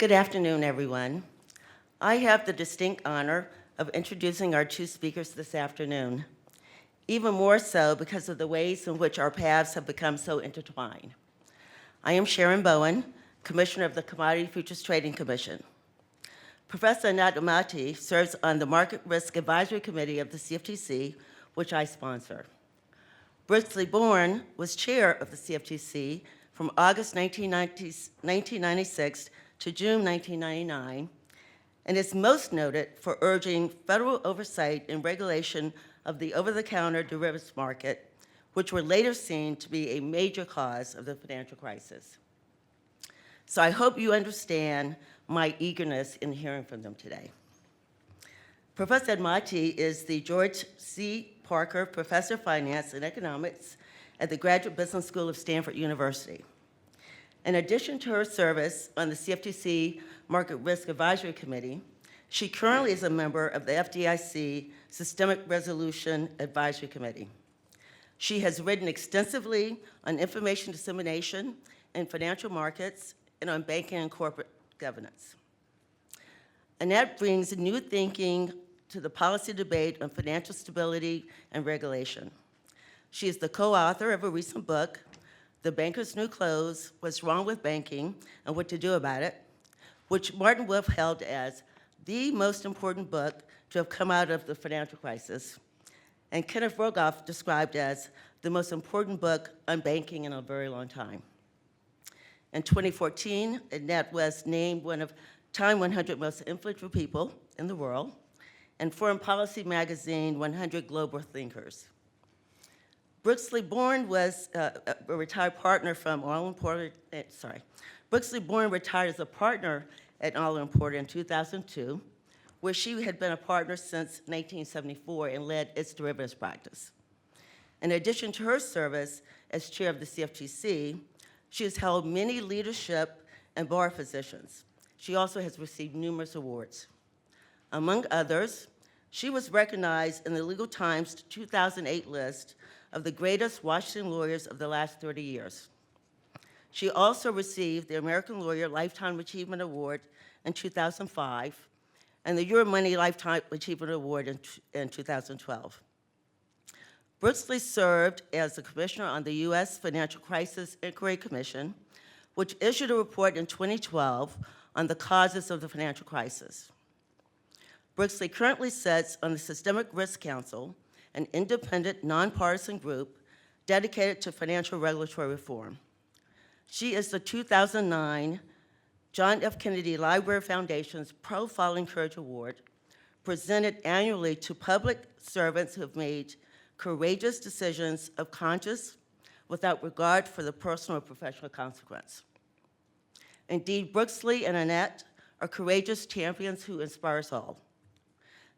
Good afternoon, everyone. I have the distinct honor of introducing our two speakers this afternoon, even more so because of the ways in which our paths have become so intertwined. I am Sharon Bowen, Commissioner of the Commodity Futures Trading Commission. Professor Anat Admati serves on the Market Risk Advisory Committee of the CFTC, which I sponsor. Brooksley Bourne was chair of the CFTC from August 1996 to June 1999, and is most noted for urging federal oversight and regulation of the over-the-counter derivatives market, which were later seen to be a major cause of the financial crisis. So I hope you understand my eagerness in hearing from them today. Professor Admati is the George C. Parker Professor of Finance and Economics at the Graduate Business School of Stanford University. In addition to her service on the CFTC Market Risk Advisory Committee, she currently is a member of the FDIC Systemic Resolution Advisory Committee. She has written extensively on information dissemination in financial markets and on banking and corporate governance. Anat brings new thinking to the policy debate on financial stability and regulation. She is the co-author of a recent book, The Banker's New Clothes, What's Wrong with Banking and What to Do About It, which Martin Wolf held as the most important book to have come out of the financial crisis, and Kenneth Rogoff described as the most important book on banking in a very long time. In 2014, Anat was named one of Time 100 Most Influential People in the World, and Foreign Policy Magazine 100 Global Thinkers. Brooksley Bourne was a retired partner from All Important, Brooksley Bourne retired as a partner at All Important in 2002, where she had been a partner since 1974 and led its derivatives practice. In addition to her service as chair of the CFTC, she has held many leadership and bar positions. She also has received numerous awards. Among others, she was recognized in the Legal Times 2008 list of the greatest Washington lawyers of the last 30 years. She also received the American Lawyer Lifetime Achievement Award in 2005 and the Euromoney Lifetime Achievement Award in 2012. Brooksley served as the commissioner on the U.S. Financial Crisis Inquiry Commission, which issued a report in 2012 on the causes of the financial crisis. Brooksley currently sits on the Systemic Risk Council, an independent, nonpartisan group dedicated to financial regulatory reform. She is the 2009 John F. Kennedy Library Foundation's Profiling Courage Award, presented annually to public servants who have made courageous decisions of conscience without regard for the personal or professional consequence. Indeed, Brooksley and Anat are courageous champions who inspire us all.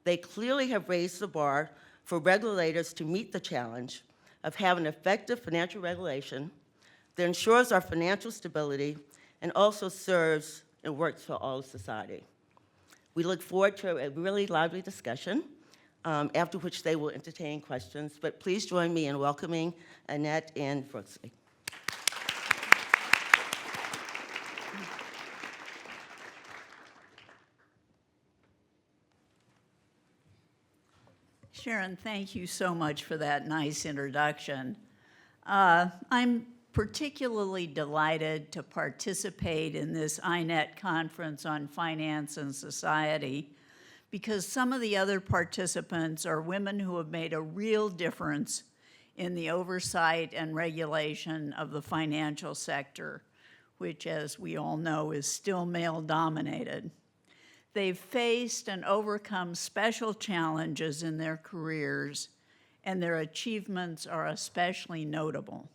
They clearly have raised the bar for regulators to meet the challenge of having effective financial regulation that ensures our financial stability and also serves and works for all of society. We look forward to a really lively discussion, after which they will entertain questions, but please join me in welcoming Anat and Brooksley. Sharon, thank you so much for that nice introduction. I'm particularly delighted to participate in this INET conference on finance and society because some of the other participants are women who have made a real difference in the oversight and regulation of the financial sector, which, as we all know, is still male-dominated. They've faced and overcome special challenges in their careers, and their achievements are especially notable.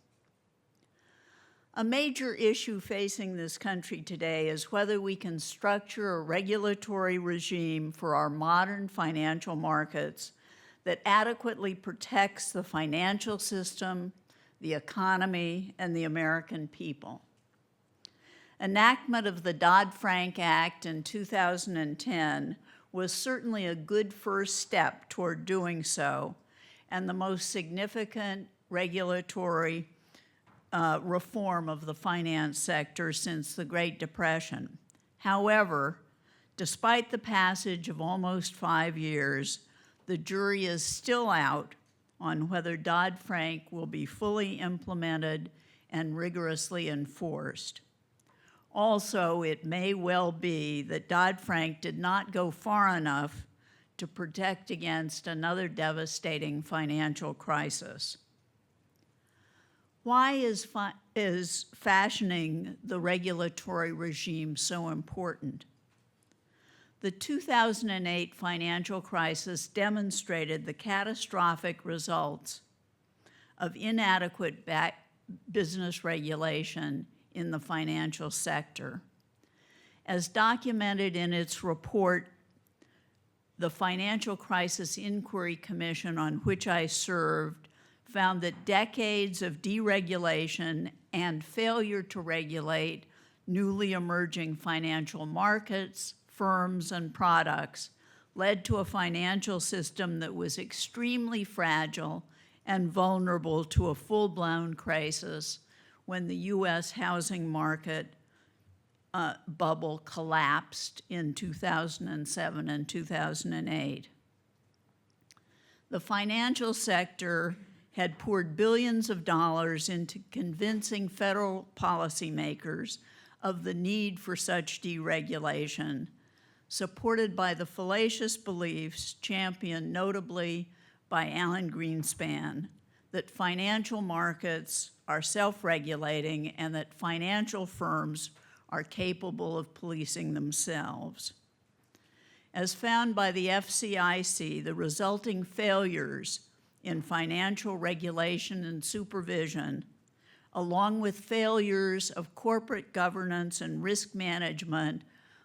A major issue facing this country today is whether we can structure a regulatory regime for our modern financial markets that adequately protects the financial system, the economy, and the American people. Enactment of the Dodd-Frank Act in 2010 was certainly a good first step toward doing so, and the most significant regulatory reform of the finance sector since the Great Depression. However, despite the passage of almost 5 years, the jury is still out on whether Dodd-Frank will be fully implemented and rigorously enforced. Also, it may well be that Dodd-Frank did not go far enough to protect against another devastating financial crisis. Why is fashioning the regulatory regime so important? The 2008 financial crisis demonstrated the catastrophic results of inadequate business regulation in the financial sector. As documented in its report, the Financial Crisis Inquiry Commission, on which I served, found that decades of deregulation and failure to regulate newly emerging financial markets, firms, and products led to a financial system that was extremely fragile and vulnerable to a full-blown crisis when the U.S. housing market bubble collapsed in 2007 and 2008. The financial sector had poured billions of dollars into convincing federal policymakers of the need for such deregulation, supported by the fallacious beliefs championed notably by Alan Greenspan that financial markets are self-regulating and that financial firms are capable of policing themselves. As found by the FCIC, the resulting failures in financial regulation and supervision, along with failures of corporate governance and risk management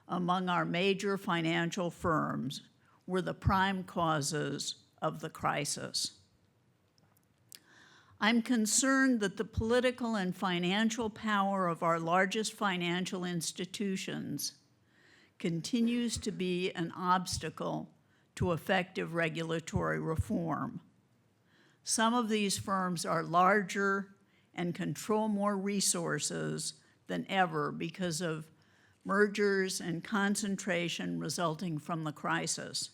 among our major financial firms, were the prime causes of the crisis. I'm concerned that the political and financial power of our largest financial institutions continues to be an obstacle to effective regulatory reform. Some of these firms are larger and control more resources than ever because of mergers and concentration resulting from the crisis.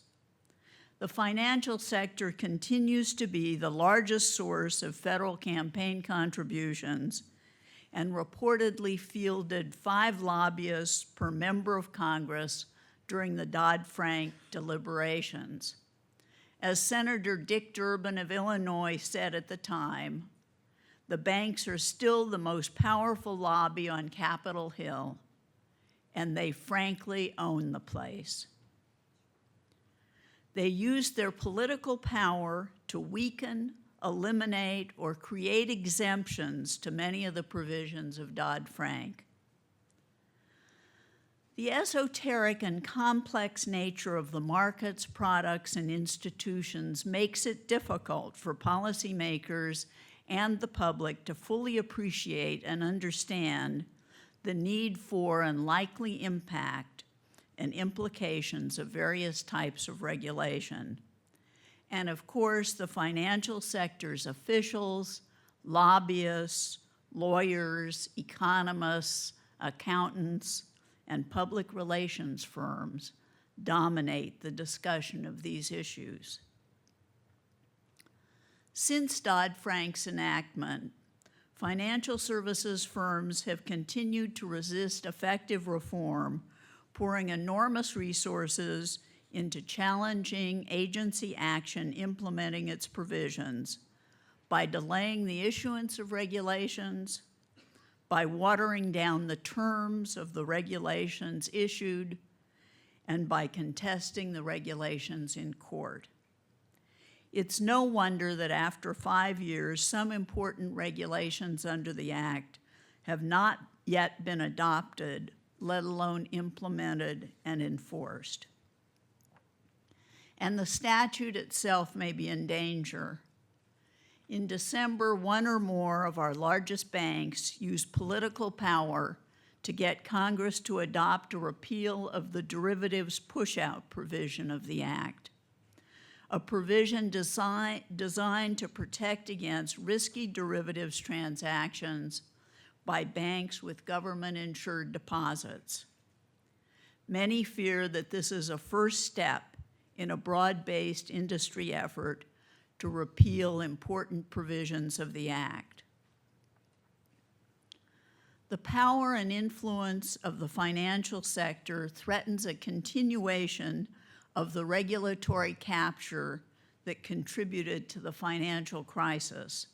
The financial sector continues to be the largest source of federal campaign contributions and reportedly fielded 5 lobbyists per member of Congress during the Dodd-Frank deliberations. As Senator Dick Durbin of Illinois said at the time, the banks are still the most powerful lobby on Capitol Hill, and they frankly own the place. They use their political power to weaken, eliminate, or create exemptions to many of the provisions of Dodd-Frank. The esoteric and complex nature of the markets, products, and institutions makes it difficult for policymakers and the public to fully appreciate and understand the need for and likely impact and implications of various types of regulation. And of course, the financial sector's officials, lobbyists, lawyers, economists, accountants, and public relations firms dominate the discussion of these issues. Since Dodd-Frank's enactment, financial services firms have continued to resist effective reform, pouring enormous resources into challenging agency action implementing its provisions by delaying the issuance of regulations, by watering down the terms of the regulations issued, and by contesting the regulations in court. It's no wonder that after 5 years, some important regulations under the Act have not yet been adopted, let alone implemented and enforced. And the statute itself may be in danger. In December, one or more of our largest banks used political power to get Congress to adopt a repeal of the derivatives push-out provision of the Act, a provision designed to protect against risky derivatives transactions by banks with government-insured deposits. Many fear that this is a first step in a broad-based industry effort to repeal important provisions of the Act. The power and influence of the financial sector threatens a continuation of the regulatory capture that contributed to the financial crisis.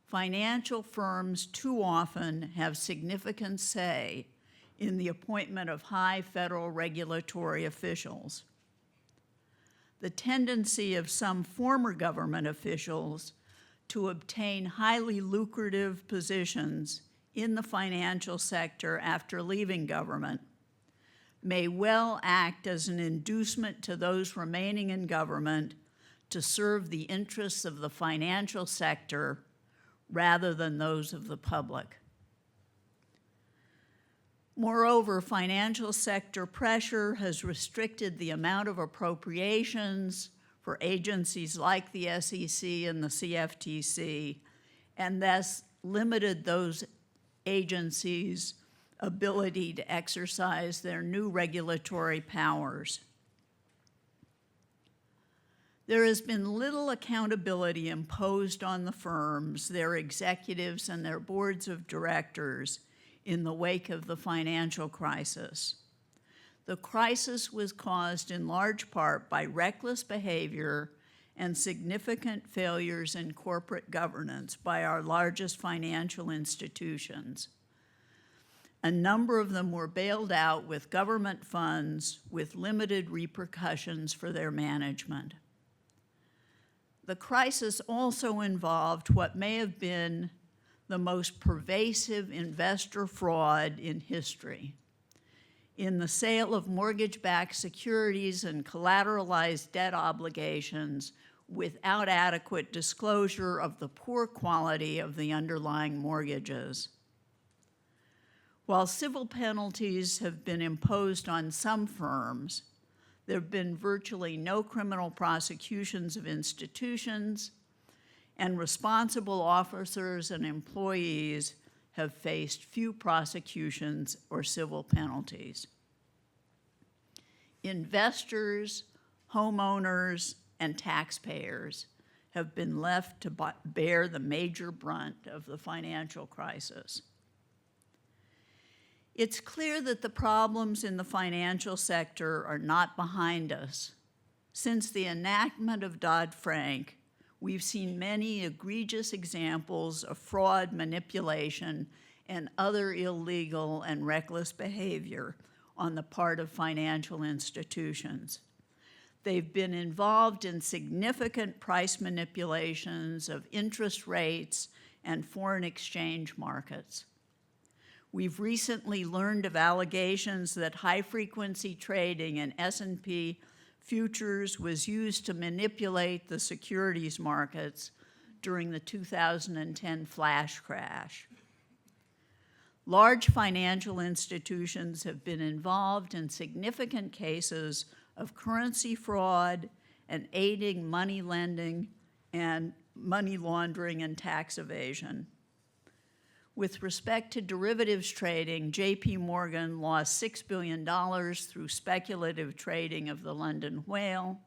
Financial firms too often have significant say in the appointment of high federal regulatory officials. The tendency of some former government officials to obtain highly lucrative positions in the financial sector after leaving government may well act as an inducement to those remaining in government to serve the interests of the financial sector rather than those of the public. Moreover, financial sector pressure has restricted the amount of appropriations for agencies like the SEC and the CFTC, and thus limited those agencies' ability to exercise their new regulatory powers. There has been little accountability imposed on the firms, their executives, and their boards of directors in the wake of the financial crisis. The crisis was caused in large part by reckless behavior and significant failures in corporate governance by our largest financial institutions. A number of them were bailed out with government funds with limited repercussions for their management. The crisis also involved what may have been the most pervasive investor fraud in history. In the sale of mortgage-backed securities and collateralized debt obligations without adequate disclosure of the poor quality of the underlying mortgages. While civil penalties have been imposed on some firms, there have been virtually no criminal prosecutions of institutions, and responsible officers and employees have faced few prosecutions or civil penalties. Investors, homeowners, and taxpayers have been left to bear the major brunt of the financial crisis. It's clear that the problems in the financial sector are not behind us. Since the enactment of Dodd-Frank, we've seen many egregious examples of fraud, manipulation, and other illegal and reckless behavior on the part of financial institutions. They've been involved in significant price manipulations of interest rates and foreign exchange markets. We've recently learned of allegations that high-frequency trading in S&P futures was used to manipulate the securities markets during the 2010 flash crash. Large financial institutions have been involved in significant cases of currency fraud and aiding money lending and money laundering and tax evasion. With respect to derivatives trading, JP Morgan lost $6 billion through speculative trading of the London whale,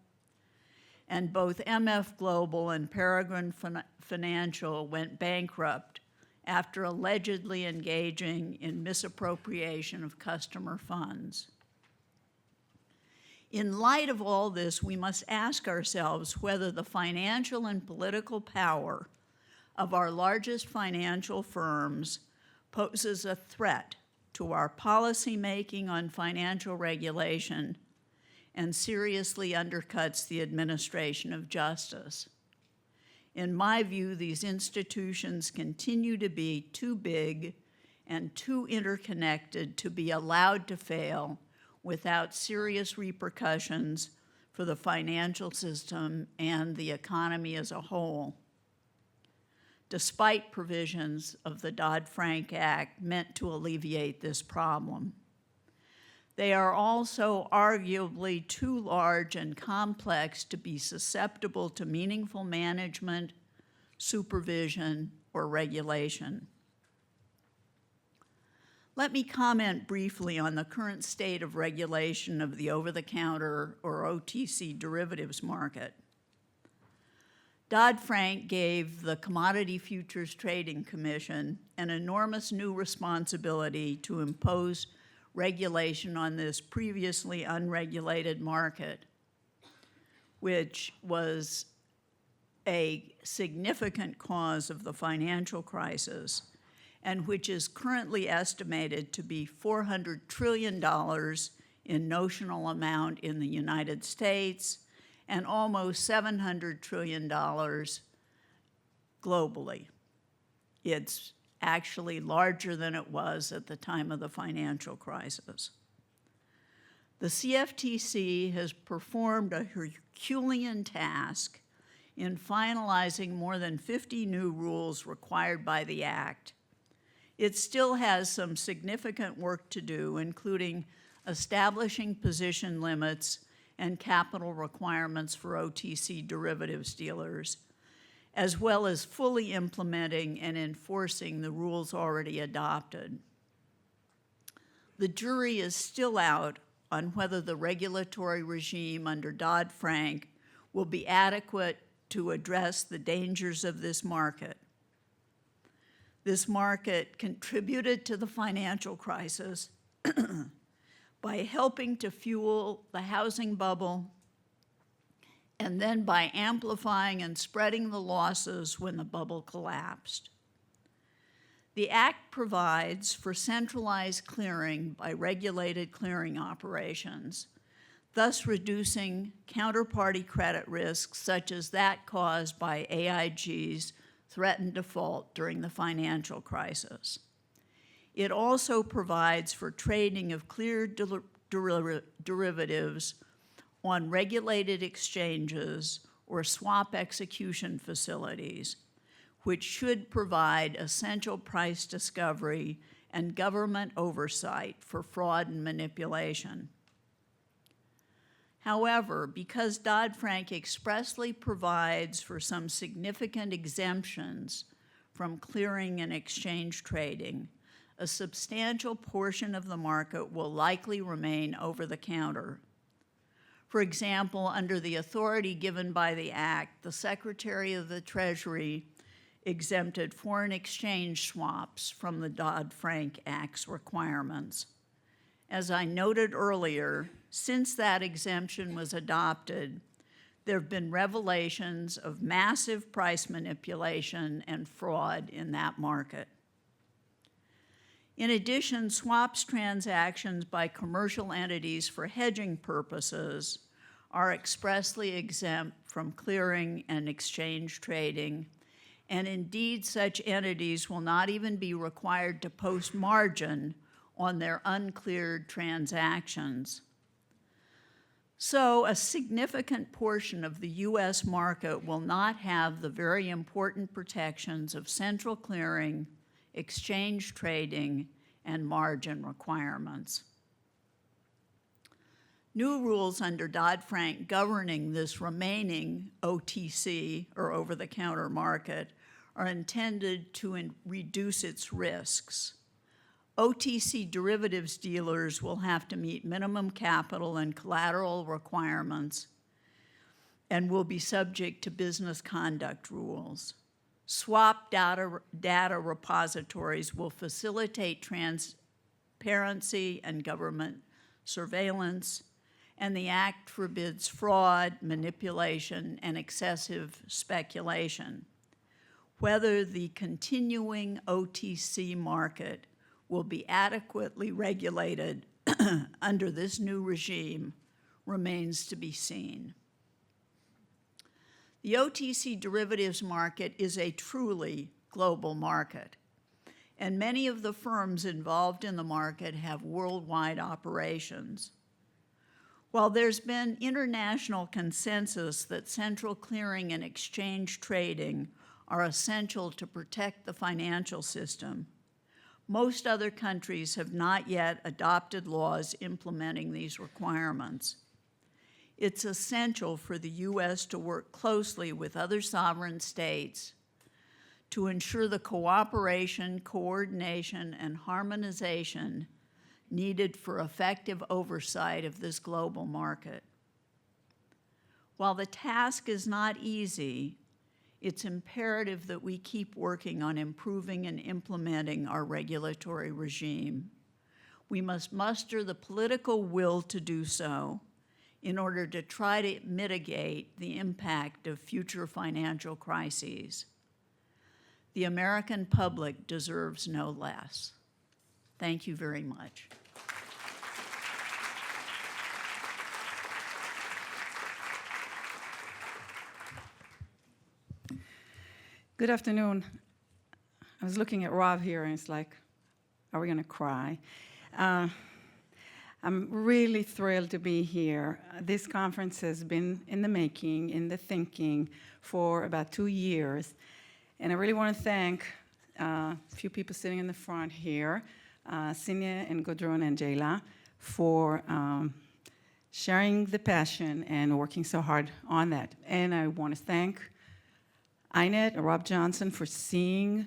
and both MF Global and Peregrine Financial went bankrupt after allegedly engaging in misappropriation of customer funds. In light of all this, we must ask ourselves whether the financial and political power of our largest financial firms poses a threat to our policymaking on financial regulation and seriously undercuts the administration of justice. In my view, these institutions continue to be too big and too interconnected to be allowed to fail without serious repercussions for the financial system and the economy as a whole, despite provisions of the Dodd-Frank Act meant to alleviate this problem. They are also arguably too large and complex to be susceptible to meaningful management, supervision, or regulation. Let me comment briefly on the current state of regulation of the over-the-counter or OTC derivatives market. Dodd-Frank gave the Commodity Futures Trading Commission an enormous new responsibility to impose regulation on this previously unregulated market, which was a significant cause of the financial crisis and which is currently estimated to be $400 trillion in notional amount in the United States and almost $700 trillion globally. It's actually larger than it was at the time of the financial crisis. The CFTC has performed a Herculean task in finalizing more than 50 new rules required by the Act. It still has some significant work to do, including establishing position limits and capital requirements for OTC derivatives dealers, as well as fully implementing and enforcing the rules already adopted. The jury is still out on whether the regulatory regime under Dodd-Frank will be adequate to address the dangers of this market. This market contributed to the financial crisis by helping to fuel the housing bubble and then by amplifying and spreading the losses when the bubble collapsed. The Act provides for centralized clearing by regulated clearing operations, thus reducing counterparty credit risks such as that caused by AIG's threatened default during the financial crisis. It also provides for trading of cleared derivatives on regulated exchanges or swap execution facilities, which should provide essential price discovery and government oversight for fraud and manipulation. However, because Dodd-Frank expressly provides for some significant exemptions from clearing and exchange trading, a substantial portion of the market will likely remain over-the-counter. For example, under the authority given by the Act, the Secretary of the Treasury exempted foreign exchange swaps from the Dodd-Frank Act's requirements. As I noted earlier, since that exemption was adopted, there have been revelations of massive price manipulation and fraud in that market. In addition, swaps transactions by commercial entities for hedging purposes are expressly exempt from clearing and exchange trading, and indeed such entities will not even be required to post margin on their uncleared transactions. So a significant portion of the U.S. market will not have the very important protections of central clearing, exchange trading, and margin requirements. New rules under Dodd-Frank governing this remaining OTC, or over-the-counter market, are intended to reduce its risks. OTC derivatives dealers will have to meet minimum capital and collateral requirements and will be subject to business conduct rules. Swap data repositories will facilitate transparency and government surveillance, and the Act forbids fraud, manipulation, and excessive speculation. Whether the continuing OTC market will be adequately regulated under this new regime remains to be seen. The OTC derivatives market is a truly global market, and many of the firms involved in the market have worldwide operations. While there's been international consensus that central clearing and exchange trading are essential to protect the financial system, most other countries have not yet adopted laws implementing these requirements. It's essential for the U.S. to work closely with other sovereign states to ensure the cooperation, coordination, and harmonization needed for effective oversight of this global market. While the task is not easy, it's imperative that we keep working on improving and implementing our regulatory regime. We must muster the political will to do so in order to try to mitigate the impact of future financial crises. The American public deserves no less. Thank you very much. Good afternoon. I was looking at Rob here, and it's like, are we going to cry? I'm really thrilled to be here. This conference has been in the making, in the thinking, for about 2 years. And I really want to thank a few people sitting in the front here, Sinya and Gudrun and Jayla, for sharing the passion and working so hard on that. And I want to thank Anat and Rob Johnson for seeing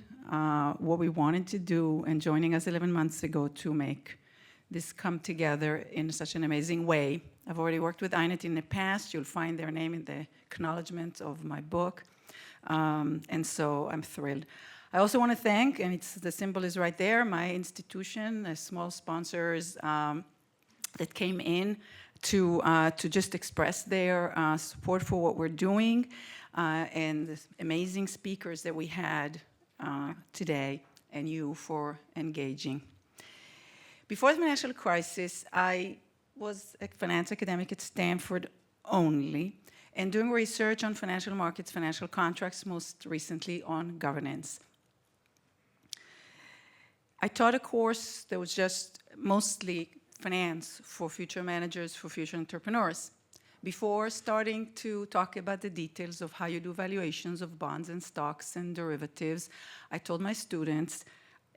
what we wanted to do and joining us 11 months ago to make this come together in such an amazing way. I've already worked with Anat in the past. You'll find their name in the acknowledgement of my book. And so I'm thrilled. I also want to thank, and the symbol is right there, my institution, the small sponsors that came in to just express their support for what we're doing, and the amazing speakers that we had today, and you for engaging. Before the financial crisis, I was a finance academic at Stanford only, and doing research on financial markets, financial contracts, most recently on governance. I taught a course that was just mostly finance for future managers, for future entrepreneurs. Before starting to talk about the details of how you do valuations of bonds and stocks and derivatives, I told my students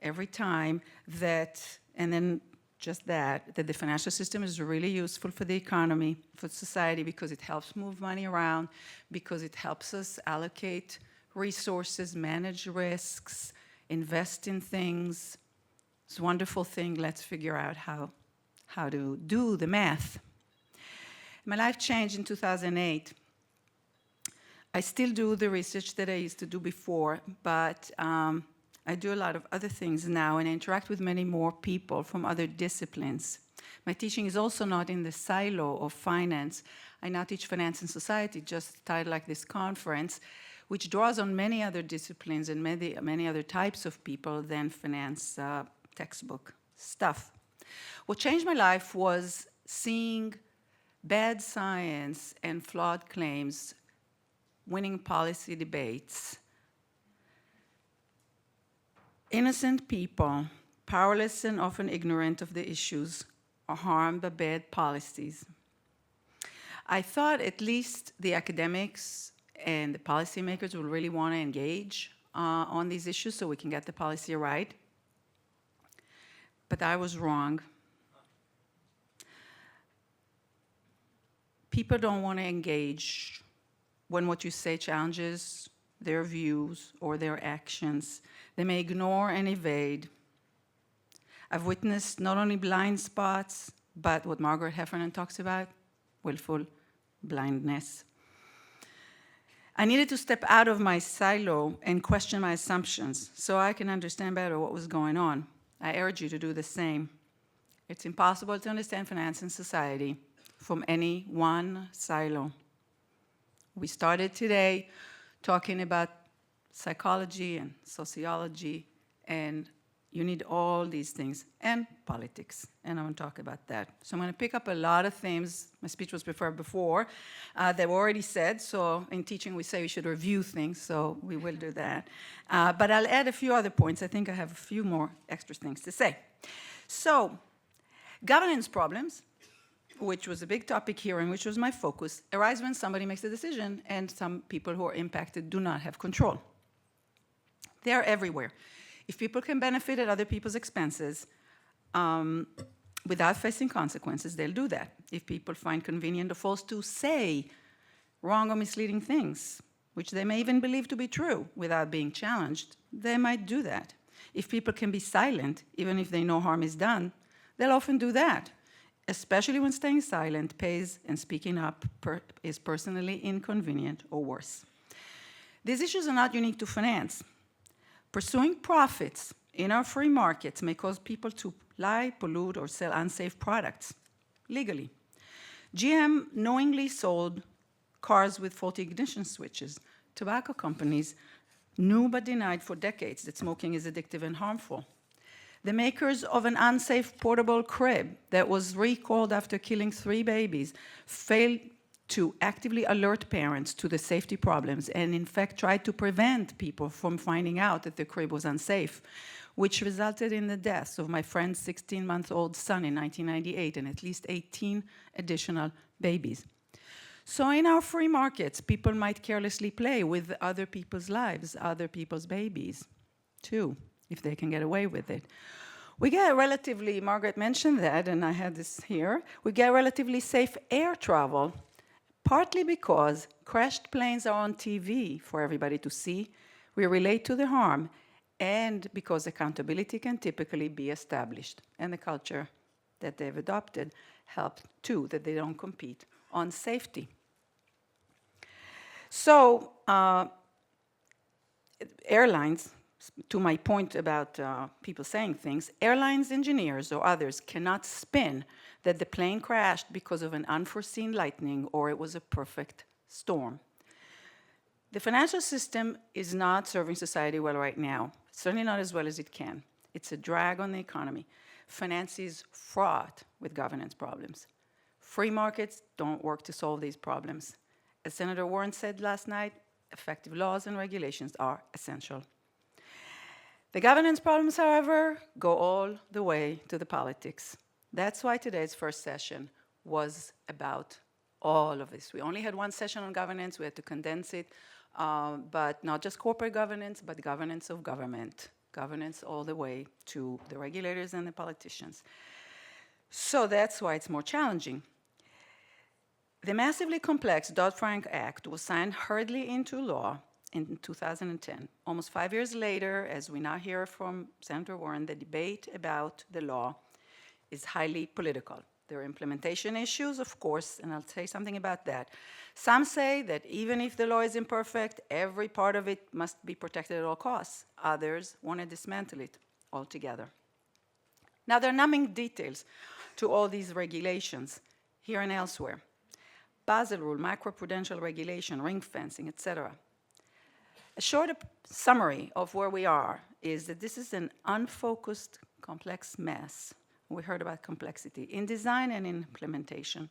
every time that, and then just that the financial system is really useful for the economy, for society, because it helps move money around, because it helps us allocate resources, manage risks, invest in things. It's a wonderful thing. Let's figure out how to do the math. My life changed in 2008. I still do the research that I used to do before, but I do a lot of other things now and interact with many more people from other disciplines. My teaching is also not in the silo of finance. I now teach finance and society, just a title like this conference, which draws on many other disciplines and many other types of people than finance textbook stuff. What changed my life was seeing bad science and flawed claims winning policy debates. Innocent people, powerless and often ignorant of the issues, are harmed by bad policies. I thought at least the academics and the policymakers will really want to engage on these issues so we can get the policy right. But I was wrong. People don't want to engage when what you say challenges their views or their actions. They may ignore and evade. I've witnessed not only blind spots, but what Margaret Heffernan talks about, willful blindness. I needed to step out of my silo and question my assumptions so I can understand better what was going on. I urge you to do the same. It's impossible to understand finance and society from any one silo. We started today talking about psychology and sociology, and you need all these things, and politics, and I'm going to talk about that. So I'm going to pick up a lot of themes. My speech was prepared before. They were already said, so in teaching we say we should review things, so we will do that. But I'll add a few other points. I think I have a few more extra things to say. So, governance problems, which was a big topic here and which was my focus, arise when somebody makes a decision and some people who are impacted do not have control. They are everywhere. If people can benefit at other people's expenses without facing consequences, they'll do that. If people find convenient or forced to say wrong or misleading things, which they may even believe to be true without being challenged, they might do that. If people can be silent, even if they know harm is done, they'll often do that, especially when staying silent pays and speaking up is personally inconvenient or worse. These issues are not unique to finance. Pursuing profits in our free markets may cause people to lie, pollute, or sell unsafe products legally. GM knowingly sold cars with faulty ignition switches. Tobacco companies knew but denied for decades that smoking is addictive and harmful. The makers of an unsafe portable crib that was recalled after killing 3 babies failed to actively alert parents to the safety problems and in fact tried to prevent people from finding out that the crib was unsafe, which resulted in the deaths of my friend's 16-month-old son in 1998 and at least 18 additional babies. So in our free markets, people might carelessly play with other people's lives, other people's babies, too, if they can get away with it. We get relatively, Margaret mentioned that, and I had this here, we get relatively safe air travel, partly because crashed planes are on TV for everybody to see, we relate to the harm, and because accountability can typically be established, and the culture that they've adopted helped too, that they don't compete on safety. So, airlines, to my point about people saying things, airlines engineers or others cannot spin that the plane crashed because of an unforeseen lightning or it was a perfect storm. The financial system is not serving society well right now, certainly not as well as it can. It's a drag on the economy. Finance is fraught with governance problems. Free markets don't work to solve these problems. As Senator Warren said last night, effective laws and regulations are essential. The governance problems, however, go all the way to the politics. That's why today's first session was about all of this. We only had one session on governance. We had to condense it, but not just corporate governance, but governance of government, governance all the way to the regulators and the politicians. So that's why it's more challenging. The massively complex Dodd-Frank Act was signed hurriedly into law in 2010. Almost 5 years later, as we now hear from Senator Warren, the debate about the law is highly political. There are implementation issues, of course, and I'll say something about that. Some say that even if the law is imperfect, every part of it must be protected at all costs. Others want to dismantle it altogether. Now, there are numbing details to all these regulations here and elsewhere. Basel rule, macroprudential regulation, ring fencing, etc. A short summary of where we are is that this is an unfocused, complex mess. We heard about complexity in design and in implementation.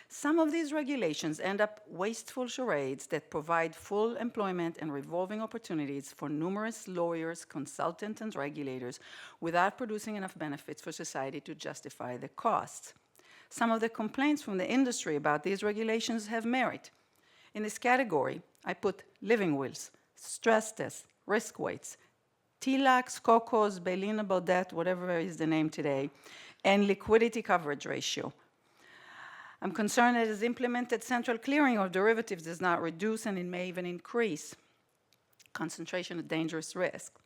Some of these regulations end up wasteful charades that provide full employment and revolving opportunities for numerous lawyers, consultants, and regulators without producing enough benefits for society to justify the costs. Some of the complaints from the industry about these regulations have merit. In this category, I put living wills, stress tests, risk weights, TLACs, COCOs, bail-inable debt, whatever is the name today, and liquidity coverage ratio. I'm concerned that as implemented, central clearing of derivatives does not reduce and it may even increase concentration of dangerous risk.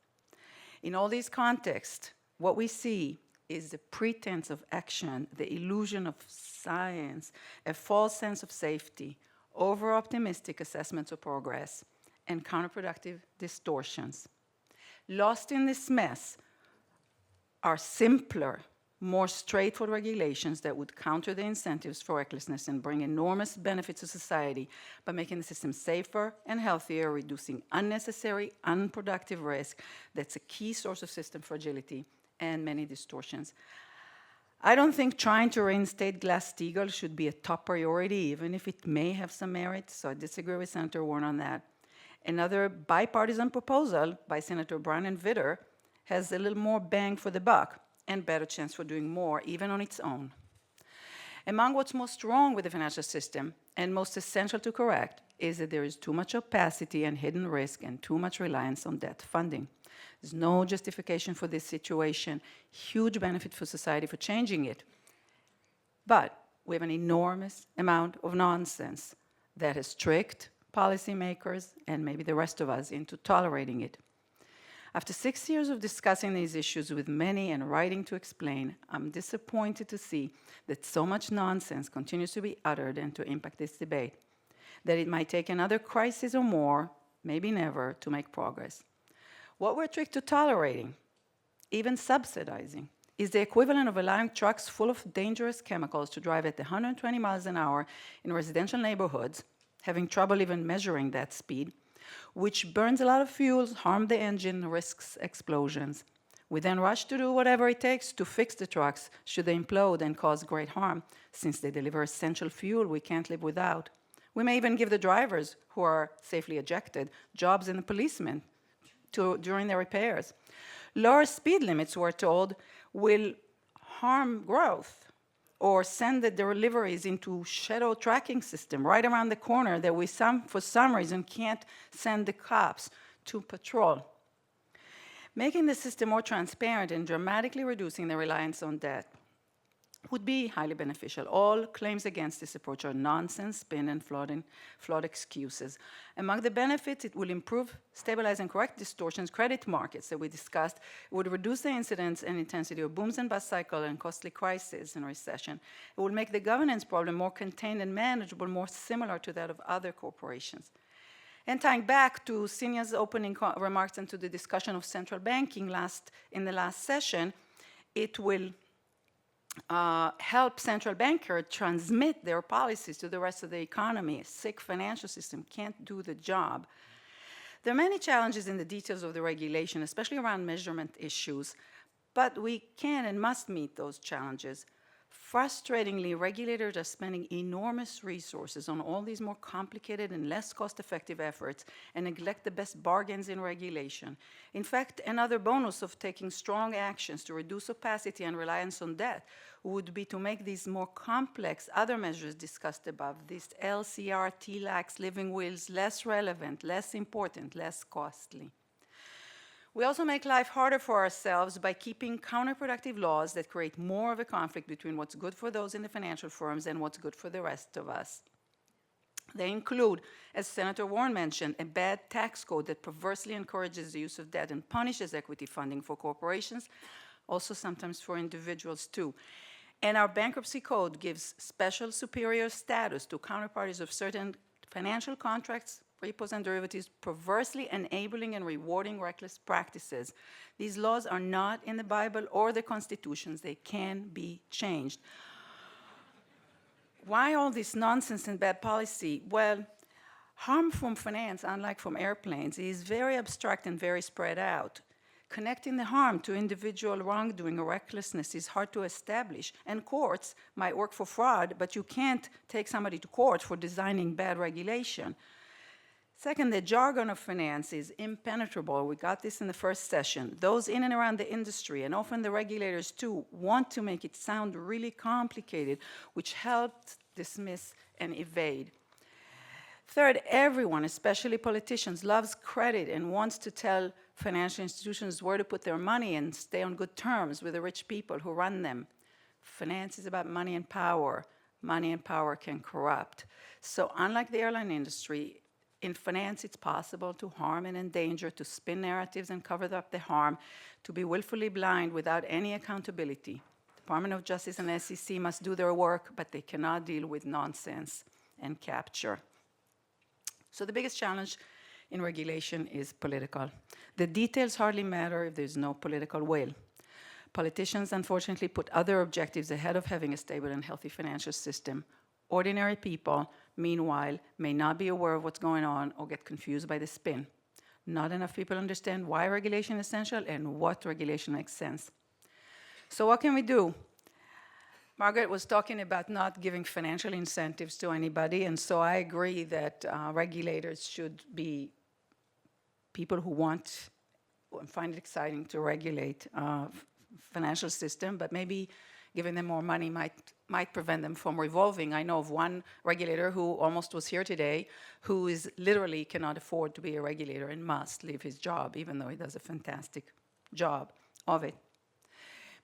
In all these contexts, what we see is the pretense of action, the illusion of science, a false sense of safety, over-optimistic assessments of progress, and counterproductive distortions. Lost in this mess are simpler, more straightforward regulations that would counter the incentives for recklessness and bring enormous benefits to society by making the system safer and healthier, reducing unnecessary, unproductive risk that's a key source of system fragility and many distortions. I don't think trying to reinstate Glass-Steagall should be a top priority, even if it may have some merit, so I disagree with Senator Warren on that. Another bipartisan proposal by Senator Brown and Vitter has a little more bang for the buck and better chance for doing more, even on its own. Among what's most wrong with the financial system, and most essential to correct, is that there is too much opacity and hidden risk and too much reliance on debt funding. There's no justification for this situation, huge benefit for society for changing it. But we have an enormous amount of nonsense that has tricked policymakers, and maybe the rest of us into tolerating it. After 6 years of discussing these issues with many and writing to explain, I'm disappointed to see that so much nonsense continues to be uttered and to impact this debate, that it might take another crisis or more, maybe never, to make progress. What we're tricked to tolerating, even subsidizing, is the equivalent of allowing trucks full of dangerous chemicals to drive at 120 miles an hour in residential neighborhoods, having trouble even measuring that speed, which burns a lot of fuels, harms the engine, risks explosions. We then rush to do whatever it takes to fix the trucks should they implode and cause great harm, since they deliver essential fuel we can't live without. We may even give the drivers, who are safely ejected, jobs in the policemen during their repairs. Lower speed limits, we're told, will harm growth, or send the deliveries into shadow tracking system right around the corner that we for some reason can't send the cops to patrol. Making the system more transparent and dramatically reducing the reliance on debt would be highly beneficial. All claims against this approach are nonsense, spin, and flawed excuses. Among the benefits, it will improve, stabilize, and correct distortions credit markets that we discussed. It would reduce the incidence and intensity of booms and bust cycle and costly crises and recession. It will make the governance problem more contained and manageable, more similar to that of other corporations. And tying back to Senia's opening remarks and to the discussion of central banking in the last session, it will help central bankers transmit their policies to the rest of the economy. A sick financial system can't do the job. There are many challenges in the details of the regulation, especially around measurement issues, but we can and must meet those challenges. Frustratingly, regulators are spending enormous resources on all these more complicated and less cost-effective efforts and neglect the best bargains in regulation. In fact, another bonus of taking strong actions to reduce opacity and reliance on debt would be to make these more complex other measures discussed above, these LCR, TLACs, living wills, less relevant, less important, less costly. We also make life harder for ourselves by keeping counterproductive laws that create more of a conflict between what's good for those in the financial firms and what's good for the rest of us. They include, as Senator Warren mentioned, a bad tax code that perversely encourages the use of debt and punishes equity funding for corporations, also sometimes for individuals too. And our bankruptcy code gives special superior status to counterparties of certain financial contracts, repos, and derivatives, perversely enabling and rewarding reckless practices. These laws are not in the Bible or the constitutions. They can be changed. Why all this nonsense and bad policy? Well, harm from finance, unlike from airplanes, is very abstract and very spread out. Connecting the harm to individual wrongdoing or recklessness is hard to establish, and courts might work for fraud, but you can't take somebody to court for designing bad regulation. Second, the jargon of finance is impenetrable. We got this in the first session. Those in and around the industry, and often the regulators too, want to make it sound really complicated, which helps dismiss and evade. Third, everyone, especially politicians, loves credit and wants to tell financial institutions where to put their money and stay on good terms with the rich people who run them. Finance is about money and power. Money and power can corrupt. So unlike the airline industry, in finance, it's possible to harm and endanger, to spin narratives and cover up the harm, to be willfully blind without any accountability. The Department of Justice and the SEC must do their work, but they cannot deal with nonsense and capture. So the biggest challenge in regulation is political. The details hardly matter if there's no political will. Politicians, unfortunately, put other objectives ahead of having a stable and healthy financial system. Ordinary people, meanwhile, may not be aware of what's going on or get confused by the spin. Not enough people understand why regulation is essential and what regulation makes sense. So what can we do? Margaret was talking about not giving financial incentives to anybody, and so I agree that regulators should be people who want and find it exciting to regulate financial system, but maybe giving them more money might prevent them from revolving. I know of one regulator who almost was here today, who is literally cannot afford to be a regulator and must leave his job, even though he does a fantastic job of it.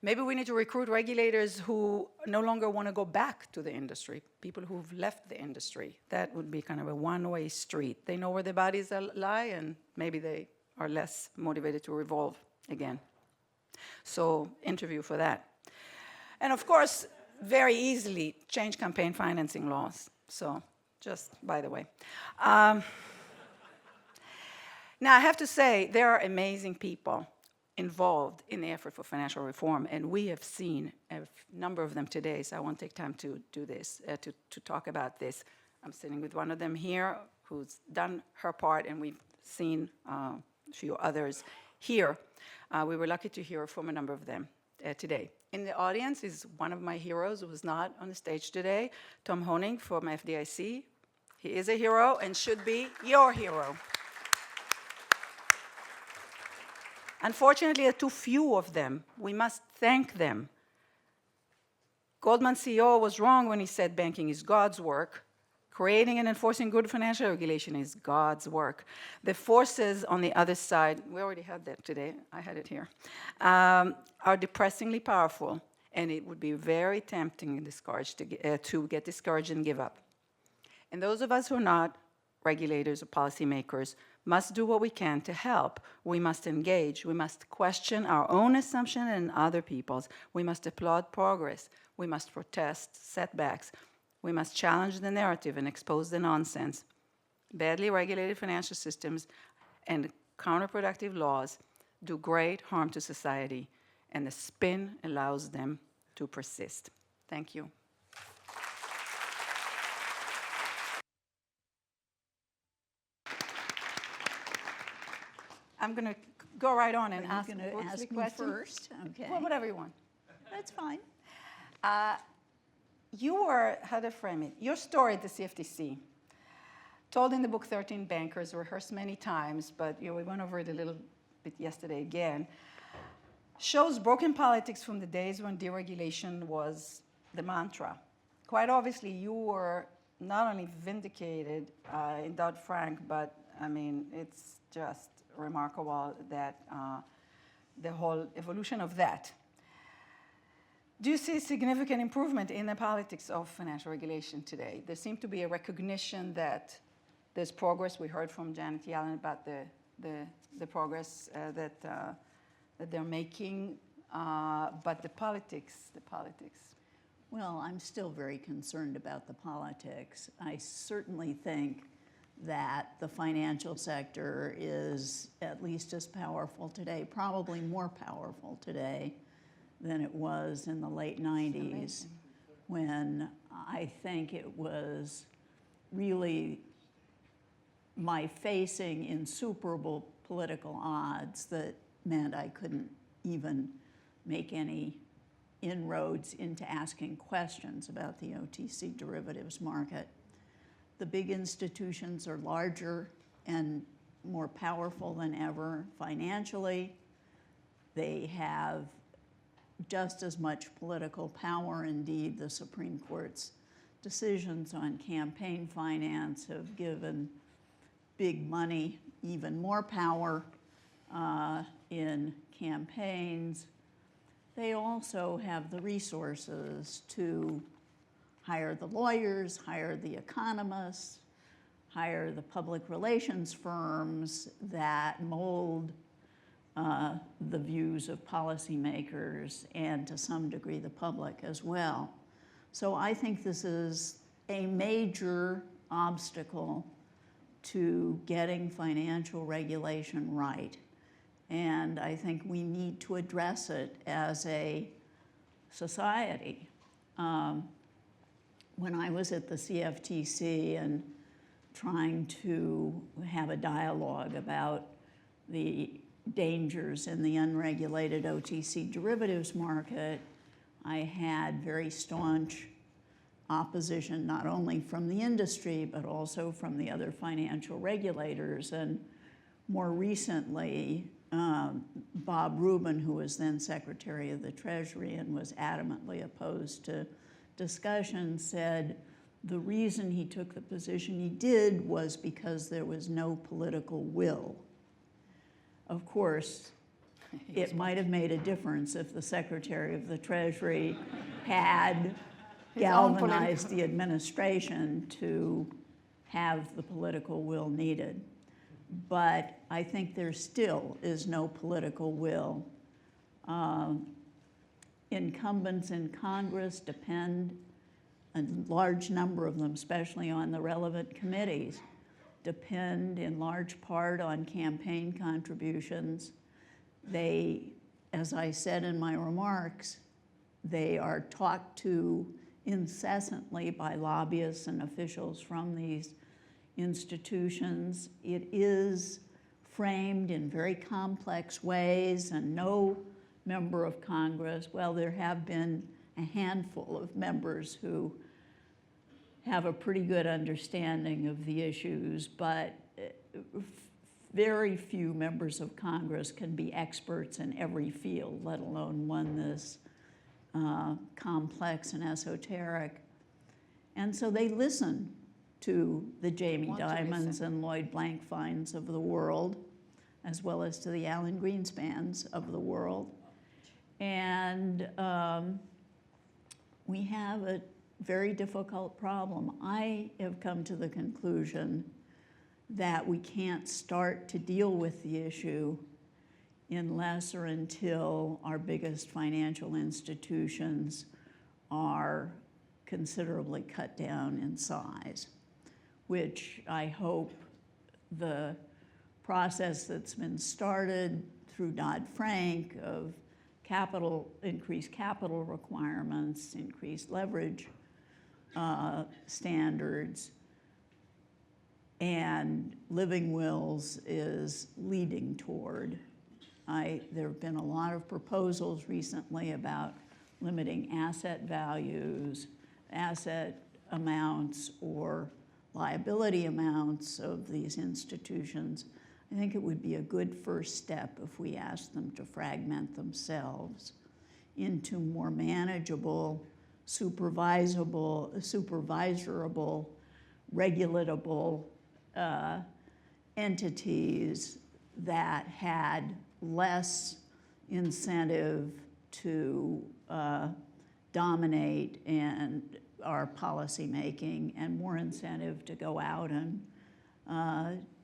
Maybe we need to recruit regulators who no longer want to go back to the industry, people who've left the industry. That would be kind of a one-way street. They know where their bodies lie, and maybe they are less motivated to revolve again. So interview for that. And of course, very easily change campaign financing laws. So just by the way. Now, I have to say, there are amazing people involved in the effort for financial reform, and we have seen a number of them today, so I won't take time to do this, to talk about this. I'm sitting with one of them here who's done her part, and we've seen a few others here. We were lucky to hear from a number of them today. In the audience is one of my heroes who was not on the stage today, Tom Honig from FDIC. He is a hero and should be your hero. Unfortunately, there are too few of them. We must thank them. Goldman CEO was wrong when he said banking is God's work. Creating and enforcing good financial regulation is God's work. The forces on the other side, we already had that today, I had it here, are depressingly powerful, and it would be very tempting and discouraged to get discouraged and give up. And those of us who are not regulators or policymakers must do what we can to help. We must engage. We must question our own assumption and other people's. We must applaud progress. We must protest setbacks. We must challenge the narrative and expose the nonsense. Badly regulated financial systems and counterproductive laws do great harm to society, and the spin allows them to persist. Thank you. I'm going to go right on and ask You're going to ask me question. first? Okay. Well, whatever you want. That's fine. You were, how to frame it, your story at the CFTC, told in the book 13 Bankers, rehearsed many times, but we went over it a little bit yesterday again, shows broken politics from the days when deregulation was the mantra. Quite obviously, you were not only vindicated in Dodd-Frank, but I mean, it's just remarkable that the whole evolution of that. Do you see significant improvement in the politics of financial regulation today? There seems to be a recognition that there's progress. We heard from Janet Yellen about the progress that they're making, but the politics. Well, I'm still very concerned about the politics. I certainly think that the financial sector is at least as powerful today, probably more powerful today than it was in the late 90s, when I think it was really my facing insuperable political odds that meant I couldn't even make any inroads into asking questions about the OTC derivatives market. The big institutions are larger and more powerful than ever financially. They have just as much political power. Indeed, the Supreme Court's decisions on campaign finance have given big money even more power in campaigns. They also have the resources to hire the lawyers, hire the economists, hire the public relations firms that mold the views of policymakers and to some degree the public as well. So I think this is a major obstacle to getting financial regulation right. And I think we need to address it as a society. When I was at the CFTC and trying to have a dialogue about the dangers in the unregulated OTC derivatives market, I had very staunch opposition, not only from the industry, but also from the other financial regulators. And more recently, Bob Rubin, who was then Secretary of the Treasury and was adamantly opposed to discussion, said the reason he took the position he did was because there was no political will. Of course, it might have made a difference if the Secretary of the Treasury had His own galvanized the administration to have the political will needed. But I think there still is no political will. Incumbents in Congress depend, a large number of them, especially on the relevant committees, depend in large part on campaign contributions. They, as I said in my remarks, they are talked to incessantly by lobbyists and officials from these institutions. It is framed in very complex ways, and no member of Congress, well, there have been a handful of members who have a pretty good understanding of the issues, but very few members of Congress can be experts in every field, let alone one this complex and esoteric. And so they listen to the Jamie Dimons and Lloyd Blankfeins of the world, as well as to the Alan Greenspans of the world. And we have a very difficult problem. I have come to the conclusion that we can't start to deal with the issue unless or until our biggest financial institutions are considerably cut down in size, which I hope the process that's been started through Dodd-Frank of increased capital requirements, increased leverage standards, and living wills is leading toward. There have been a lot of proposals recently about limiting asset values, asset amounts, or liability amounts of these institutions. I think it would be a good first step if we asked them to fragment themselves into more manageable, supervisorable, regulatable entities that had less incentive to dominate and our policy making, and more incentive to go out and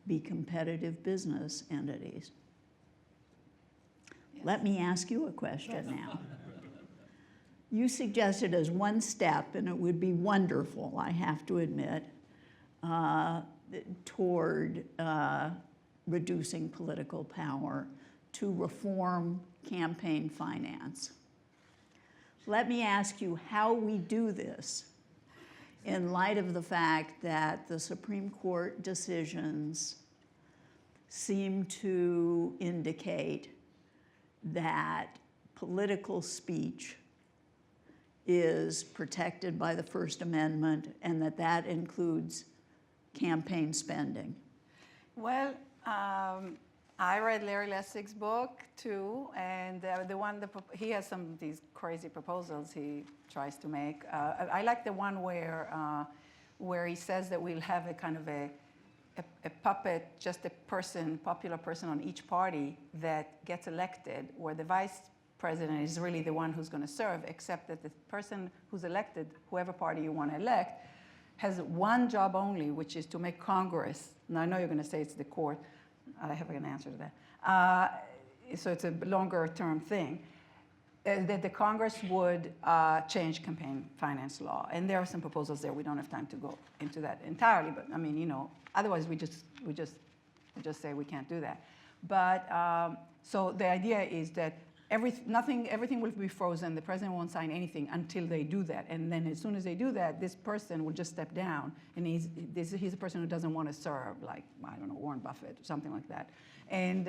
be competitive business entities. Yes. Let me ask you a question now. You suggested as one step, and it would be wonderful, I have to admit, toward reducing political power, to reform campaign finance. Let me ask you how we do this in light of the fact that the Supreme Court decisions seem to indicate that political speech is protected by the First Amendment, and that includes campaign spending. Well, I read Larry Lessig's book too, and he has some of these crazy proposals he tries to make. I like the one where he says that we'll have a kind of a puppet, just a popular person on each party that gets elected, where the vice president is really the one who's going to serve, except that the person who's elected, whoever party you want to elect, has one job only, which is to make Congress. Now, I know you're going to say it's the court. I have an answer to that. So it's a longer term thing. That the Congress would change campaign finance law. And there are some proposals there. We don't have time to go into that entirely, but I mean, you know, otherwise we just say we can't do that. But so the idea is that everything will be frozen. The president won't sign anything until they do that. And then as soon as they do that, this person will just step down. And he's a person who doesn't want to serve, like, I don't know, Warren Buffett or something like that. And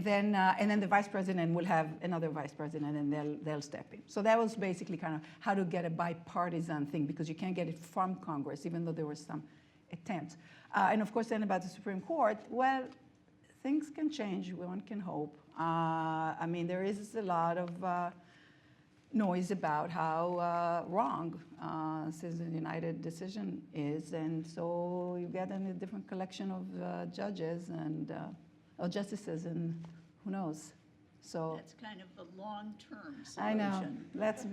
then the vice president will have another vice president, and they'll step in. So that was basically kind of how to get a bipartisan thing, because you can't get it from Congress, even though there were some attempts. And of course, then about the Supreme Court, well, things can change, one can hope. I mean, there is a lot of noise about how wrong Citizen United decision is, and so you get a different collection of judges and or justices, and who knows. So That's kind of the long-term solution. I know. Let's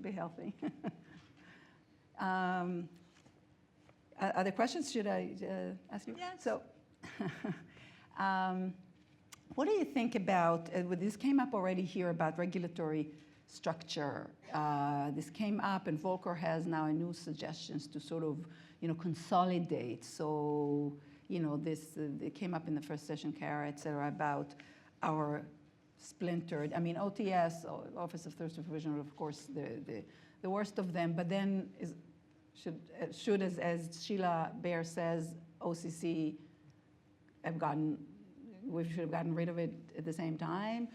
be healthy. Other questions? Should I ask you? Yes. So, what do you think about? This came up already here about regulatory structure. This came up, and Volcker has now a new suggestions to sort of, consolidate. So, this it came up in the first session, Kara, et cetera, about our splintered. I mean, OTS, Office of Third Supervision, of course, the worst of them. But then should as Sheila Baer says, OCC we should have gotten rid of it at the same time,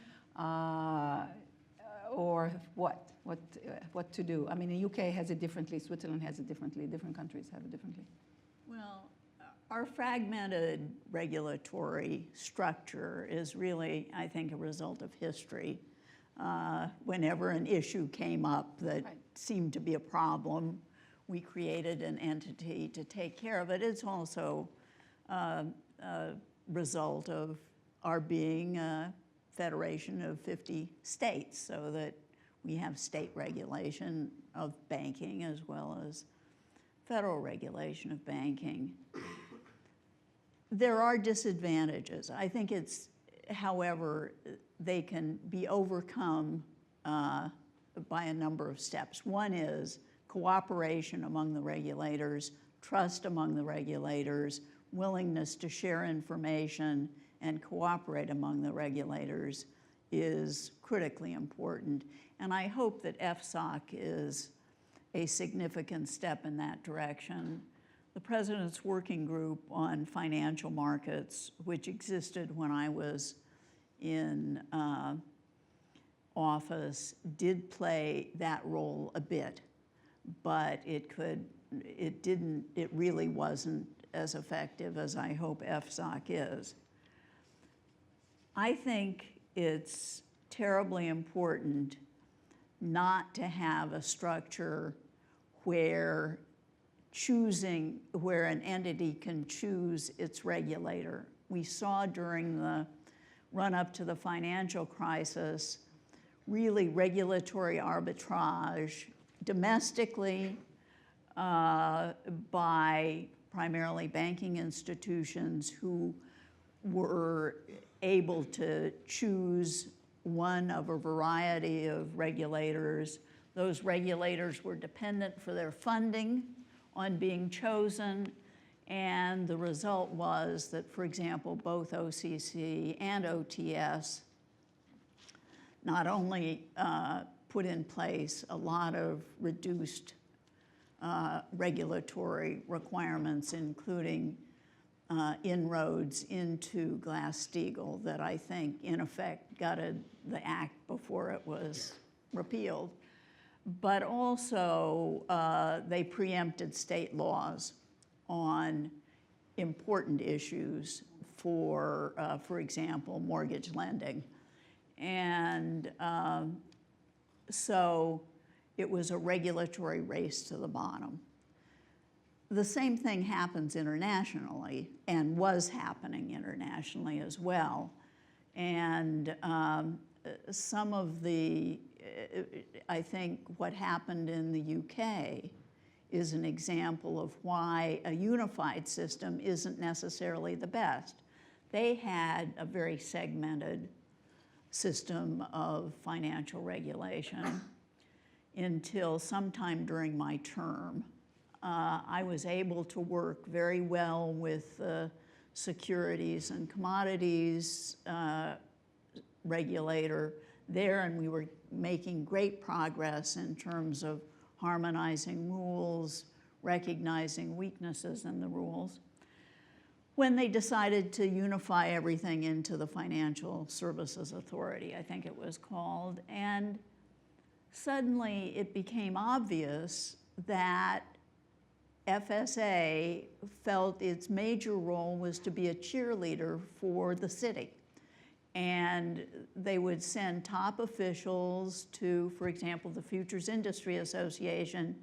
or what to do? I mean, the UK has it differently, Switzerland has it differently, different countries have it differently. Well, our fragmented regulatory structure is really, I think, a result of history. Whenever an issue came up that seemed to be a problem, we created an entity to take care of it. It's also a result of our being a federation of 50 states, so that we have state regulation of banking as well as federal regulation of banking. There are disadvantages. I think however, they can be overcome by a number of steps. One is cooperation among the regulators, trust among the regulators, willingness to share information and cooperate among the regulators is critically important. And I hope that FSOC is a significant step in that direction. The President's Working Group on Financial Markets, which existed when I was in office, did play that role a bit, but it really wasn't as effective as I hope FSOC is. I think it's terribly important not to have a structure where an entity can choose its regulator. We saw during the run-up to the financial crisis really regulatory arbitrage domestically by primarily banking institutions who were able to choose one of a variety of regulators. Those regulators were dependent for their funding on being chosen, and the result was that, for example, both OCC and OTS not only put in place a lot of reduced regulatory requirements, including inroads into Glass-Steagall that I think, in effect, gutted the act before it was repealed. But also, they preempted state laws on important issues for example, mortgage lending. And so it was a regulatory race to the bottom. The same thing happens internationally and was happening internationally as well. And some of I think what happened in the UK is an example of why a unified system isn't necessarily the best. They had a very segmented system of financial regulation until sometime during my term. I was able to work very well with the Securities and Commodities regulator there, and we were making great progress in terms of harmonizing rules, recognizing weaknesses in the rules, when they decided to unify everything into the Financial Services Authority, I think it was called, and suddenly it became obvious that FSA felt its major role was to be a cheerleader for the city. And they would send top officials to, for example, the Futures Industry Association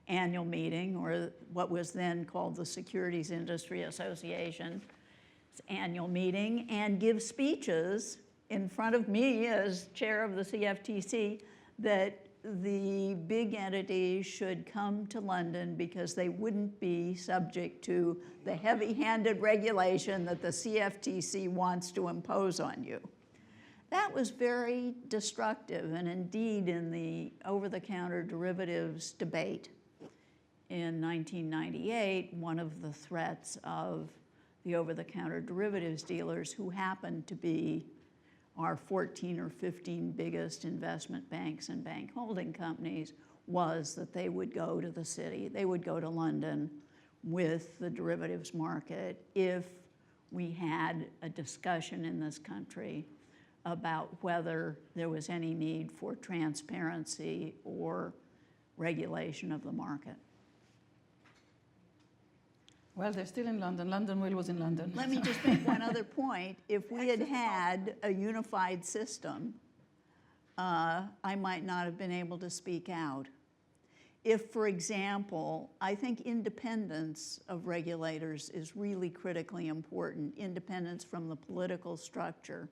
annual meeting, or what was then called the Securities Industry Association's annual meeting, and give speeches in front of me as chair of the CFTC that the big entities should come to London because they wouldn't be subject to the heavy-handed regulation that the CFTC wants to impose on you. That was very destructive, and indeed in the over-the-counter derivatives debate in 1998, one of the threats of the over-the-counter derivatives dealers, who happened to be our 14 or 15 biggest investment banks and bank holding companies, was that they would go to the city, they would go to London with the derivatives market if we had a discussion in this country about whether there was any need for transparency or regulation of the market. Well, they're still in London. London Will was in London. Let me just make one other point. If we had had a unified system, I might not have been able to speak out. If, for example, I think independence of regulators is really critically important, independence from the political structure,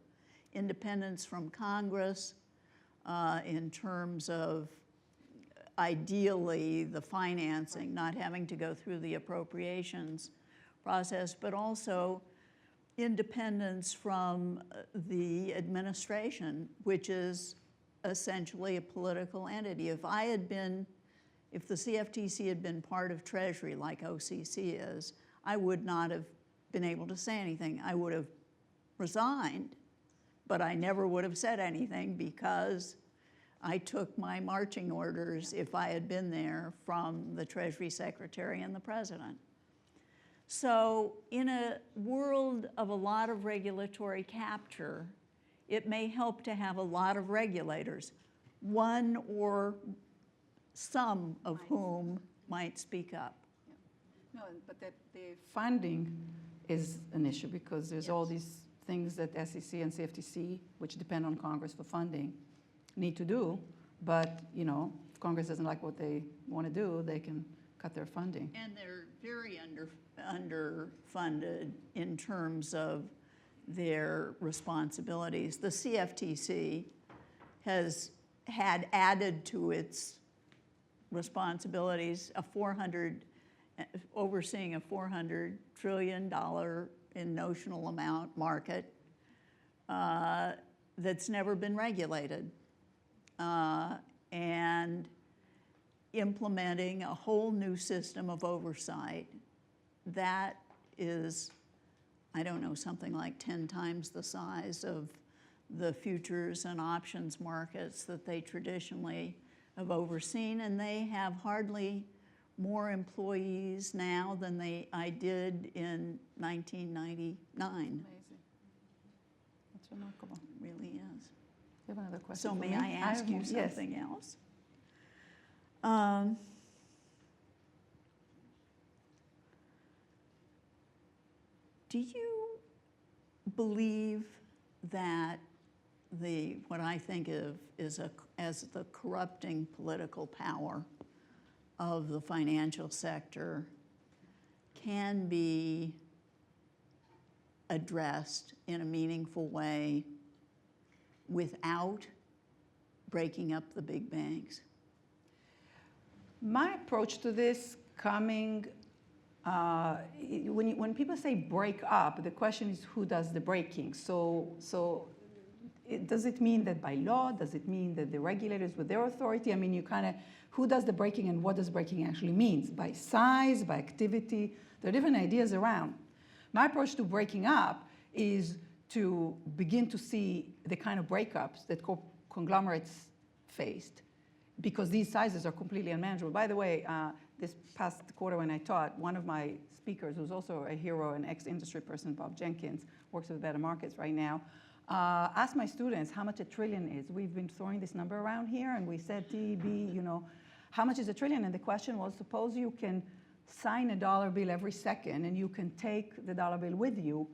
independence from Congress in terms of ideally the financing, not having to go through the appropriations process, but also independence from the administration, which is essentially a political entity. If the CFTC had been part of Treasury like OCC is, I would not have been able to say anything. I would have resigned, but I never would have said anything because I took my marching orders, if I had been there, from the Treasury Secretary and the President. So in a world of a lot of regulatory capture, it may help to have a lot of regulators, one or some of whom might speak up. No, but the funding is an issue because there's all these things that SEC and CFTC, which depend on Congress for funding, need to do, but if Congress doesn't like what they want to do, they can cut their funding. And they're very underfunded in terms of their responsibilities. The CFTC has had added to its responsibilities overseeing a $400 trillion in notional amount market that's never been regulated. And implementing a whole new system of oversight that is, I don't know, something like 10 times the size of the futures and options markets that they traditionally have overseen, and they have hardly more employees now than I did in 1999. Amazing. That's remarkable. It really is. You have another question So for may me? I ask you Yes. something else? Do you believe that what I think of as the corrupting political power of the financial sector can be addressed in a meaningful way without breaking up the big banks? My approach to this when people say break up, the question is who does the breaking? Does it mean that by law? Does it mean that the regulators with their authority? I mean, who does the breaking and what does breaking actually mean? By size, by activity? There are different ideas around. My approach to breaking up is to begin to see the kind of breakups that conglomerates faced, because these sizes are completely unmanageable. By the way, this past quarter when I taught, one of my speakers, who's also a hero, an ex-industry person, Bob Jenkins, works with Better Markets right now, asked my students how much a trillion is. We've been throwing this number around here, and we said TB, how much is a trillion? And the question was, suppose you can sign a dollar bill every second, and you can take the dollar bill with you,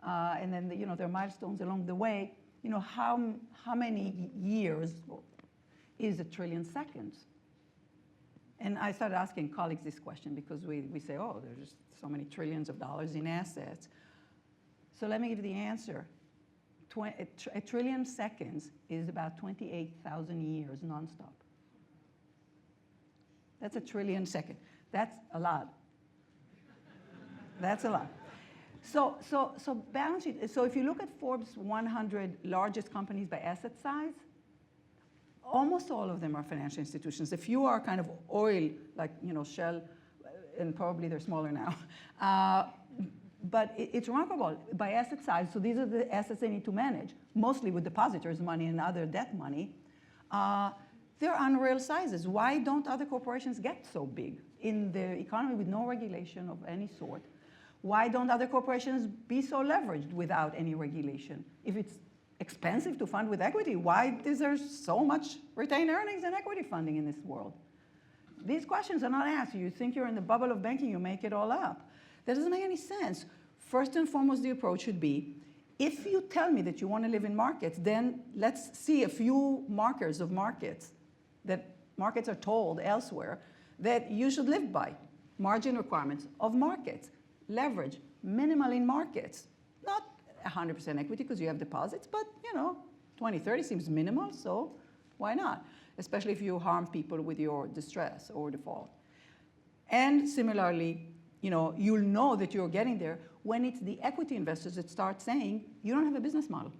and then there are milestones along the way. How many years is a trillion seconds? And I started asking colleagues this question because we say, oh, there's just so many trillions of dollars in assets. So let me give you the answer. a trillion seconds is about 28,000 years nonstop. That's a trillion seconds. That's a lot. That's a lot. So balance sheet. So if you look at Forbes 100 largest companies by asset size, almost all of them are financial institutions. A few are kind of oil, like Shell, and probably they're smaller now. But it's remarkable by asset size. So these are the assets they need to manage, mostly with depositors' money and other debt money. They're unreal sizes. Why don't other corporations get so big in the economy with no regulation of any sort? Why don't other corporations be so leveraged without any regulation? If it's expensive to fund with equity, why is there so much retained earnings and equity funding in this world? These questions are not asked. You think you're in the bubble of banking, you make it all up. That doesn't make any sense. First and foremost, the approach should be, if you tell me that you want to live in markets, then let's see a few markers of markets that markets are told elsewhere that you should live by. Margin requirements of markets, leverage, minimal in markets. Not 100% equity because you have deposits, but 20, 30 seems minimal, so why not? Especially if you harm people with your distress or default. And similarly, you'll know that you're getting there when it's the equity investors that start saying, you don't have a business model.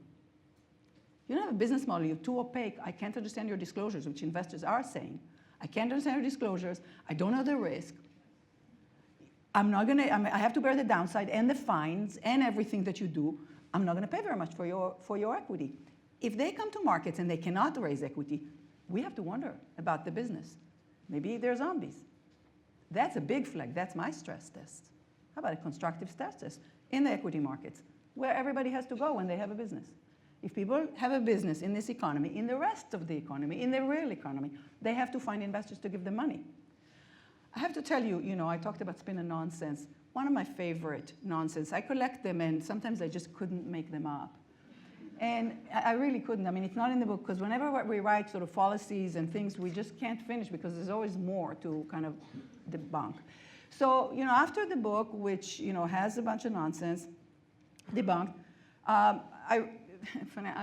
You don't have a business model, you're too opaque, I can't understand your disclosures, which investors are saying. I can't understand your disclosures, I don't know the risk. I have to bear the downside and the fines and everything that you do. I'm not gonna pay very much for your equity. If they come to markets and they cannot raise equity, we have to wonder about the business. Maybe they're zombies. That's a big flag, that's my stress test. How about a constructive stress test in the equity markets, where everybody has to go when they have a business? If people have a business in this economy, in the rest of the economy, in the real economy, they have to find investors to give them money. I have to tell you, I talked about spin and nonsense. One of my favorite nonsense, I collect them and sometimes I just couldn't make them up. And I really couldn't. I mean, it's not in the book because whenever we write sort of fallacies and things, we just can't finish because there's always more to kind of debunk. So, after the book, which, has a bunch of nonsense, debunked,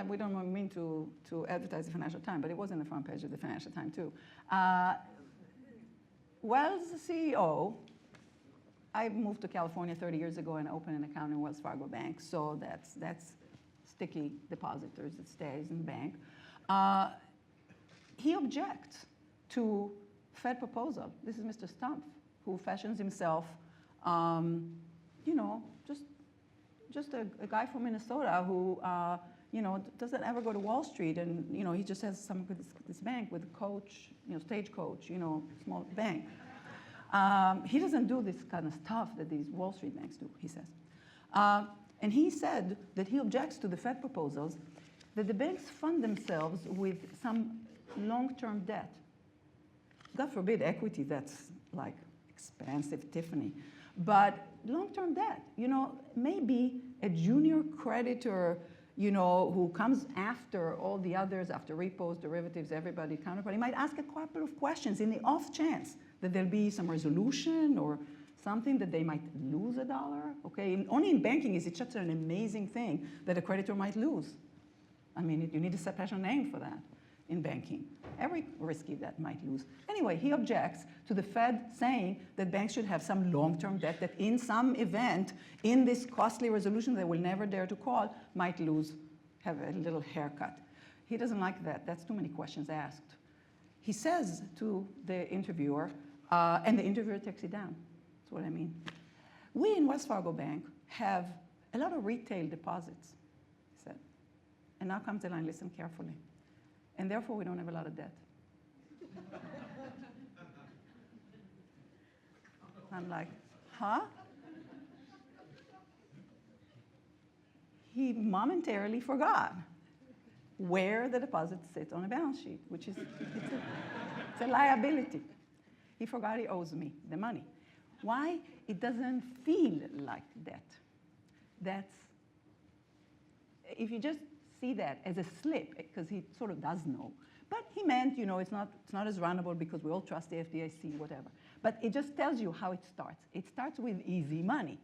we don't mean to advertise the Financial Times, but it was in the front page of the Financial Times too. Wells' CEO, I moved to California 30 years ago and opened an account in Wells Fargo Bank, so that's sticky depositors, it stays in the bank. He objects to Fed proposal. This is Mr. Stumpf, who fashions himself, just a guy from Minnesota who, doesn't ever go to Wall Street, and he just has some this bank with a coach, Stagecoach, small bank. He doesn't do this kind of stuff that these Wall Street banks do, he says. And he said that he objects to the Fed proposals that the banks fund themselves with some long-term debt. God forbid equity, that's like expensive, Tiffany. But long-term debt, maybe a junior creditor, who comes after all the others, after repos, derivatives, everybody, counterparty, might ask a couple of questions in the off chance that there'll be some resolution or something that they might lose $1, okay? Only in banking is it such an amazing thing that a creditor might lose. I mean, you need a special name for that in banking. Every risky debt might lose. Anyway, he objects to the Fed saying that banks should have some long-term debt that in some event, in this costly resolution they will never dare to call, might lose, have a little haircut. He doesn't like that. That's too many questions asked. He says to the interviewer, and the interviewer takes it down. That's what I mean. We in Wells Fargo Bank have a lot of retail deposits, he said. And now comes the line, listen carefully. And therefore, we don't have a lot of debt. I'm like, huh? He momentarily forgot where the deposits sit on a balance sheet, which is it's a liability. He forgot he owes me the money. Why? It doesn't feel like debt. If you just see that as a slip, because he sort of does know. But he meant, it's not as runnable because we all trust the FDIC, whatever. But it just tells you how it starts. It starts with easy money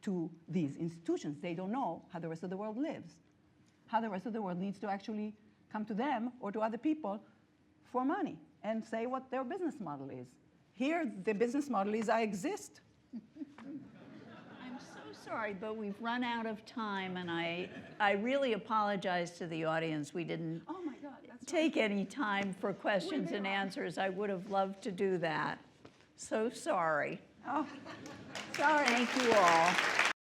to these institutions. They don't know how the rest of the world lives. how the rest of the world needs to actually come to them or to other people for money and say what their business model is. Here, the business model is I exist. I'm so sorry, but we've run out of time, and I really apologize to the audience. We didn't Oh my God, that's take any time for questions and answers. I would have loved to do that. So sorry. Oh, sorry. Thank you all.